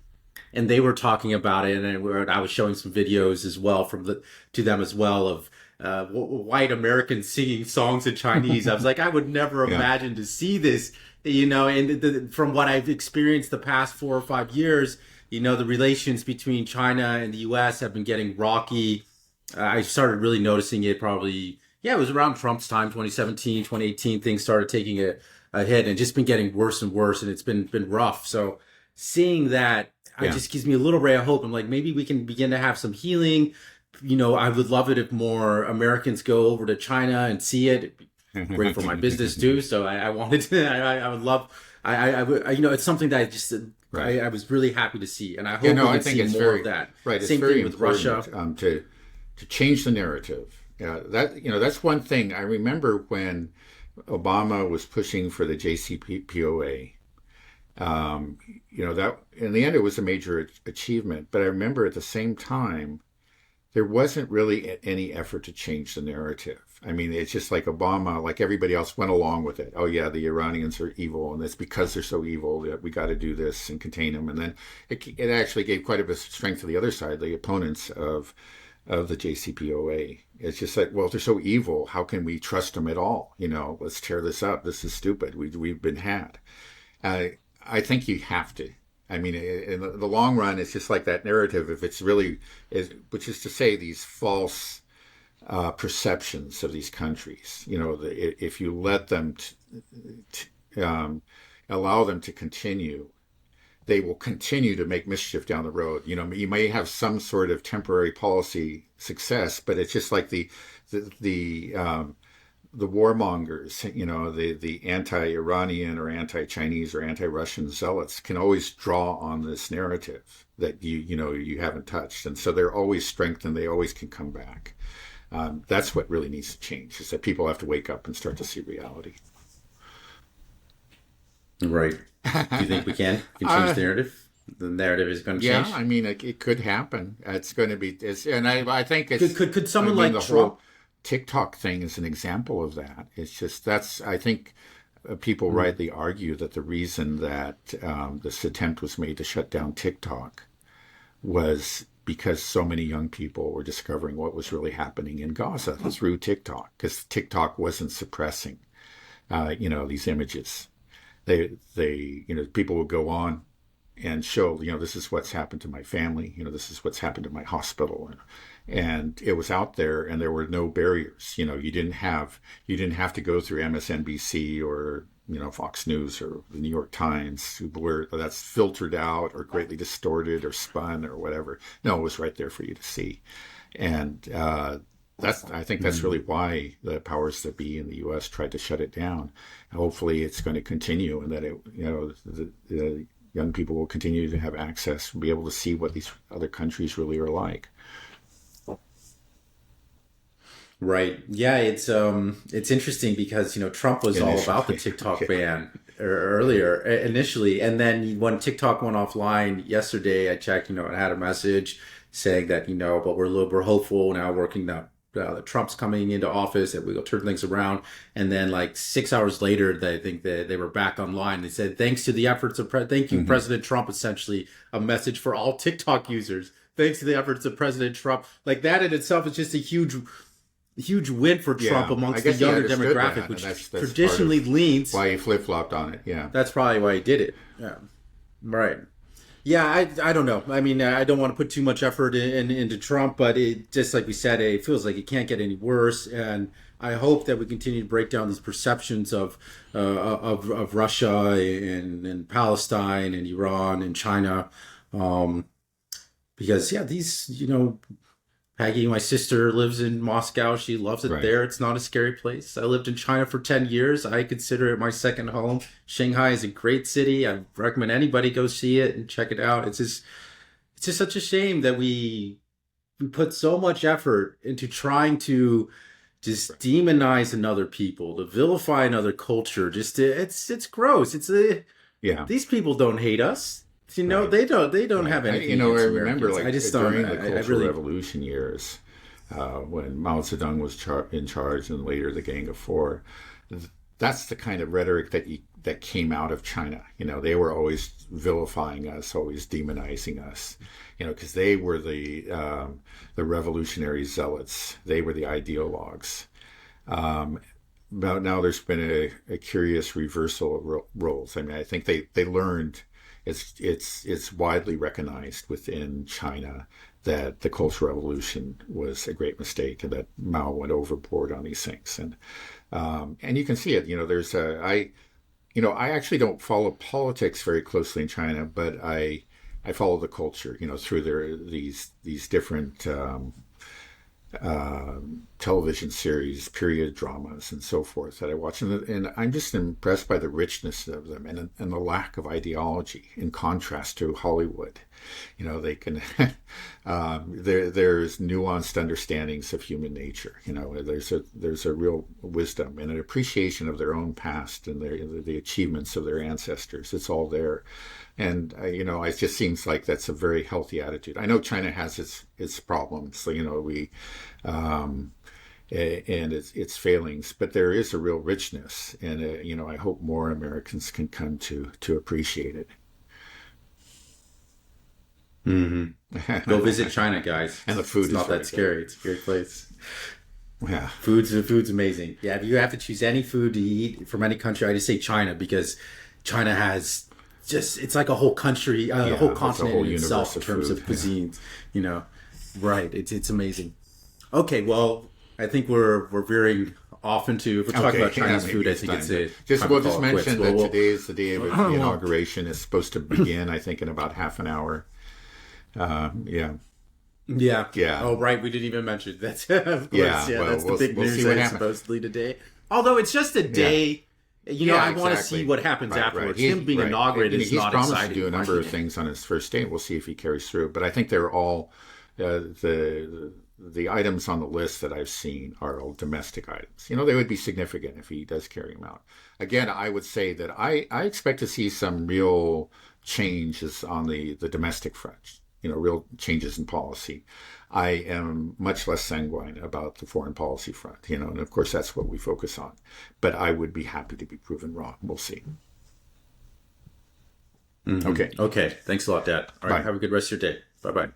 and they were talking about it, and I was showing some videos as well to them as well of white Americans singing songs in Chinese. I was like, I would never imagine to see this, and from what I've experienced the past 4 or 5 years, the relations between China and the U.S. have been getting rocky. I started really noticing it probably, it was around Trump's time, 2017, 2018, things started taking a hit and just been getting worse and worse, and it's been rough. So seeing that, it just gives me a little ray of hope. I'm like, maybe we can begin to have some healing. I would love it if more Americans go over to China and see it. It'd be great for my business too. So I wanted to, I would love, I would, it's something that I just, I was really happy to see. And I hope we can see more of that. Right. Same thing with Russia. To change the narrative. That's one thing. I remember when Obama was pushing for the JCPOA. That in the end it was a major achievement, but I remember at the same time there wasn't really any effort to change the narrative. I mean, it's just like Obama, like everybody else, went along with it. Oh yeah, the Iranians are evil, and it's because they're so evil that we got to do this and contain them. And then it actually gave quite a bit of strength to the other side, the opponents of the JCPOA. It's just like, well, if they're so evil, how can we trust them at all? Let's tear this up. This is stupid. We've been had. I think you have to. I mean, in the long run, it's just like that narrative. If it's really, which is to say, these false perceptions of these countries. If you let them allow them to continue, they will continue to make mischief down the road. You may have some sort of temporary policy success, but it's just like the warmongers, the anti-Iranian or anti-Chinese or anti-Russian zealots can always draw on this narrative that you haven't touched, and so they're always strengthened. They always can come back. That's what really needs to change, is that people have to wake up and start to see reality. Right. Do you think we can change the narrative? The narrative is going to change? Yeah, I mean, it could happen. It's going to be, and I think it's... Could someone like Trump... Whole TikTok thing is an example of that. It's just, I think people rightly argue that the reason that this attempt was made to shut down TikTok was because so many young people were discovering what was really happening in Gaza through TikTok, because TikTok wasn't suppressing, these images. People would go on and show, this is what's happened to my family, this is what's happened to my hospital, and it was out there, and there were no barriers. You didn't have to go through MSNBC or Fox News or the New York Times, where that's filtered out or greatly distorted or spun or whatever. No, it was right there for you to see, and I think that's really why the powers that be in the U.S. tried to shut it down. Hopefully, it's going to continue, and that the young people will continue to have access and be able to see what these other countries really are like. Right. Yeah, it's interesting because Trump was all about the TikTok ban earlier initially, and then when TikTok went offline yesterday, I checked, it had a message saying that but we're hopeful now, working Trump's coming into office and we'll turn things around. And then like 6 hours later, I think they were back online. They said, thanks to the efforts of, thank you, President Trump, essentially a message for all TikTok users. Thanks to the efforts of President Trump. Like that in itself is just a huge win for Trump amongst the younger demographic, which that's traditionally leans. Why he flip-flopped on it, yeah. That's probably why he did it. Yeah, right. Yeah, I don't know. I mean, I don't want to put too much effort into Trump, but it just like we said, it feels like it can't get any worse. And I hope that we continue to break down these perceptions of Russia and Palestine and Iran and China, because these Peggy, my sister, lives in Moscow. She loves it there. It's not a scary place. I lived in China for 10 years. I consider it my second home. Shanghai is a great city. I recommend anybody go see it and check it out. It's just such a shame that we put so much effort into trying to just demonize another people, to vilify another culture. It's gross. These people don't hate us. They don't have anything. I remember during the Cultural Revolution years, when Mao Zedong was in charge, and later the Gang of Four. That's the kind of rhetoric that came out of China. They were always vilifying us, always demonizing us. Because they were the revolutionary zealots. They were the ideologues. But now there's been a curious reversal of roles. I mean, I think they learned. It's widely recognized within China that the Cultural Revolution was a great mistake and that Mao went overboard on these things. And you can see it. I actually don't follow politics very closely in China, but I follow the culture. Through these different television series, period dramas, and so forth that I watch, and I'm just impressed by the richness of them and the lack of ideology in contrast to Hollywood. They can there's nuanced understandings of human nature. There's a real wisdom and an appreciation of their own past and the achievements of their ancestors. It's all there. And, it just seems like that's a very healthy attitude. I know China has its problems, so, and its failings, but there is a real richness. And, I hope more Americans can come to appreciate it. Mm-hmm. Go visit China, guys. And the food is not that scary. It's a great place. Yeah. Food's amazing. Yeah, if you have to choose any food to eat from any country, I just say China, because China has it's like a whole country, a whole continent in itself in terms of cuisines. Right? It's amazing. Okay, well, I think we're veering off into, if we're talking about Chinese food, I think it's we'll just mention that today is the day of the inauguration. It's supposed to begin, I think, in about half an hour. Yeah. Oh, right. We didn't even mention that. Of course. That's the big news supposedly today. Although it's just a day. I want to see what happens afterwards. Him being inaugurated is not exciting. He's promised to do a number of things on his first day. We'll see if he carries through. But I think they're all the items on the list that I've seen are all domestic items. They would be significant if he does carry them out. Again, I would say that I expect to see some real changes on the domestic front. Real changes in policy. I am much less sanguine about the foreign policy front, and of course that's what we focus on. But I would be happy to be proven wrong. We'll see. Mm-hmm. Okay. Thanks a lot, Dad. All right. Bye. Have a good rest of your day. Bye-bye.